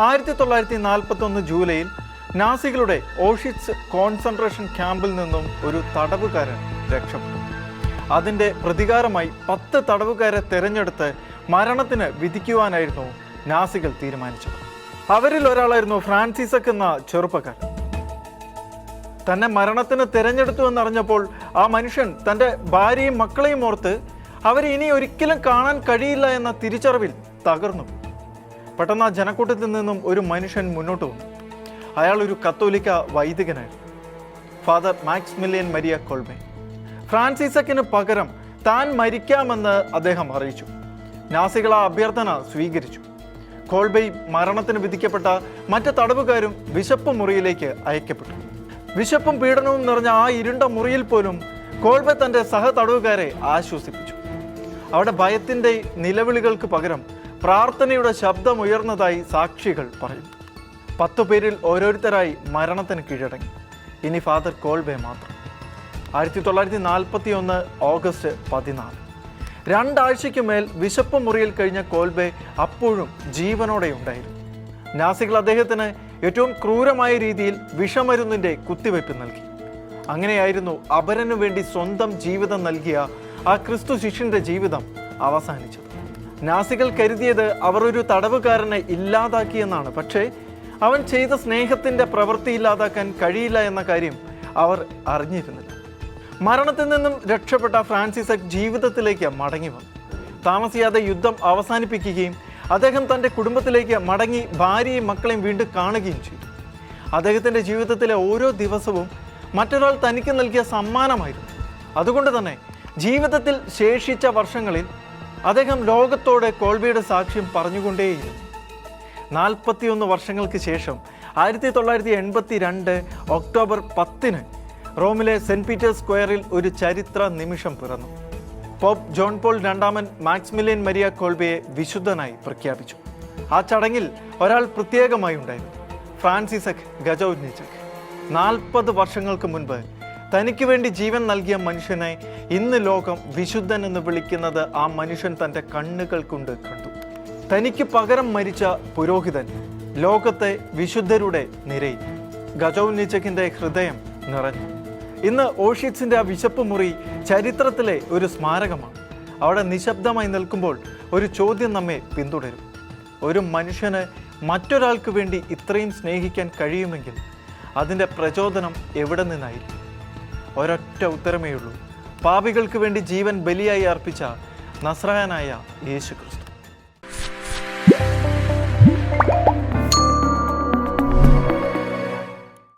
1941 ജൂലൈയിൽ നാസികളുടെ ഓഷിറ്റ്സ് കോൺസെൻട്രേഷൻ ക്യാമ്പിൽ നിന്നും ഒരു തടവുകാരൻ രക്ഷപ്പെട്ടു. അതിൻ്റെ പ്രതികാരമായി 10 തടവുകാരെ തിരഞ്ഞെടുത്ത് മരണത്തിന് വിധിക്കുവാനായിരുന്നു നാസികൾ തീരുമാനിച്ചത്. അവരിൽ ഒരാളായിരുന്നു ഫ്രാൻസിസക് എന്ന ചെറുപ്പക്കാരൻ. തന്നെ മരണത്തിന് തിരഞ്ഞെടുത്തു എന്നറിഞ്ഞപ്പോൾ ആ മനുഷ്യൻ തൻ്റെ ഭാര്യയും മക്കളെയും ഓർത്ത് അവരെ ഇനി ഒരിക്കലും കാണാൻ കഴിയില്ല എന്ന തിരിച്ചറിവിൽ തകർന്നു. പെട്ടെന്ന് ആ ജനക്കൂട്ടത്തിൽ നിന്നും ഒരു മനുഷ്യൻ മുന്നോട്ട് വന്നു. അയാൾ ഒരു കത്തോലിക്ക വൈദികനായിരുന്നു, ഫാദർ മാക്സിമിലിയൻ മരിയ കോൾബെ. ഫ്രാൻസിസക്കിന് പകരം താൻ മരിക്കാമെന്ന് അദ്ദേഹം അറിയിച്ചു. നാസികൾ ആ അഭ്യർത്ഥന സ്വീകരിച്ചു. കോൾബെ മരണത്തിന് വിധിക്കപ്പെട്ട മറ്റ് തടവുകാരും വിശപ്പ് മുറിയിലേക്ക് അയക്കപ്പെട്ടു. വിശപ്പും പീഡനവും നിറഞ്ഞ ആ ഇരുണ്ട മുറിയിൽ പോലും കോൾബെ തൻ്റെ സഹതടവുകാരെ ആശ്വസിപ്പിച്ചു. അവിടെ ഭയത്തിൻ്റെ നിലവിളികൾക്ക് പകരം പ്രാർത്ഥനയുടെ ശബ്ദമുയർന്നതായി സാക്ഷികൾ പറയുന്നു. 10 പേരിൽ ഓരോരുത്തരായി മരണത്തിന് കീഴടങ്ങി. ഇനി ഫാദർ കോൾബെ മാത്രം. 1941 ഓഗസ്റ്റ് 14. 2 ആഴ്ചയ്ക്ക് മേൽ വിശപ്പ് മുറിയിൽ കഴിഞ്ഞ കോൾബെ അപ്പോഴും ജീവനോടെ ഉണ്ടായിരുന്നു. നാസികൾ അദ്ദേഹത്തിന് ഏറ്റവും ക്രൂരമായ രീതിയിൽ വിഷമരുന്നിൻ്റെ കുത്തിവയ്പ് നൽകി. അങ്ങനെയായിരുന്നു അപരനു വേണ്ടി സ്വന്തം ജീവിതം നൽകിയ ആ ക്രിസ്തു ശിഷ്യൻ്റെ ജീവിതം അവസാനിച്ചത്. നാസികൾ കരുതിയത് അവർ ഒരു തടവുകാരനെ ഇല്ലാതാക്കിയെന്നാണ്. പക്ഷേ അവൻ ചെയ്ത സ്നേഹത്തിൻ്റെ പ്രവൃത്തി ഇല്ലാതാക്കാൻ കഴിയില്ല എന്ന കാര്യം അവർ അറിഞ്ഞിരുന്നില്ല. മരണത്തിൽ നിന്നും രക്ഷപ്പെട്ട ഫ്രാൻസിസക് ജീവിതത്തിലേക്ക് മടങ്ങി വന്നു. താമസിയാതെ യുദ്ധം അവസാനിപ്പിക്കുകയും അദ്ദേഹം തൻ്റെ കുടുംബത്തിലേക്ക് മടങ്ങി ഭാര്യയും മക്കളെയും വീണ്ടും കാണുകയും ചെയ്തു. അദ്ദേഹത്തിൻ്റെ ജീവിതത്തിലെ ഓരോ ദിവസവും മറ്റൊരാൾ തനിക്ക് നൽകിയ സമ്മാനമായിരുന്നു. അതുകൊണ്ട് തന്നെ ജീവിതത്തിൽ ശേഷിച്ച വർഷങ്ങളിൽ അദ്ദേഹം ലോകത്തോടെ കോൾബെയുടെ സാക്ഷ്യം പറഞ്ഞുകൊണ്ടേയിരുന്നു. 41 വർഷങ്ങൾക്ക് ശേഷം 1982 ഒക്ടോബർ 10 റോമിലെ സെന്റ് പീറ്റേഴ്സ് സ്ക്വയറിൽ ഒരു ചരിത്ര നിമിഷം പിറന്നു. Pope John Paul II Maximilian Maria കോൾബെയെ വിശുദ്ധനായി പ്രഖ്യാപിച്ചു. ആ ചടങ്ങിൽ ഒരാൾ പ്രത്യേകമായി ഉണ്ടായിരുന്നു, ഫ്രാൻസിസക് ഗജൗനിചക്. 40 വർഷങ്ങൾക്ക് മുൻപ് തനിക്ക് വേണ്ടി ജീവൻ നൽകിയ മനുഷ്യനെ ഇന്ന് ലോകം വിശുദ്ധൻ എന്ന് വിളിക്കുന്നത് ആ മനുഷ്യൻ തൻ്റെ കണ്ണുകൾ കൊണ്ട് കണ്ടു. തനിക്ക് പകരം മരിച്ച പുരോഹിതൻ ലോകത്തെ വിശുദ്ധരുടെ നിരയിൽ. ഗജൗനിചകിൻ്റെ ഹൃദയം നിറഞ്ഞു. ഇന്ന് ഓഷിറ്റ്സിൻ്റെ ആ വിശപ്പ് മുറി ചരിത്രത്തിലെ ഒരു സ്മാരകമാണ്. അവിടെ നിശബ്ദമായി നിൽക്കുമ്പോൾ ഒരു ചോദ്യം നമ്മെ പിന്തുടരും. ഒരു മനുഷ്യന് മറ്റൊരാൾക്ക് വേണ്ടി ഇത്രയും സ്നേഹിക്കാൻ കഴിയുമെങ്കിൽ അതിൻ്റെ പ്രചോദനം എവിടെ നിന്നായിരിക്കും? ഒരൊറ്റ ഉത്തരമേ ഉള്ളൂ: പാപികൾക്ക് വേണ്ടി ജീവൻ ബലിയായി അർപ്പിച്ച നസ്രായനായ യേശു ക്രിസ്തു.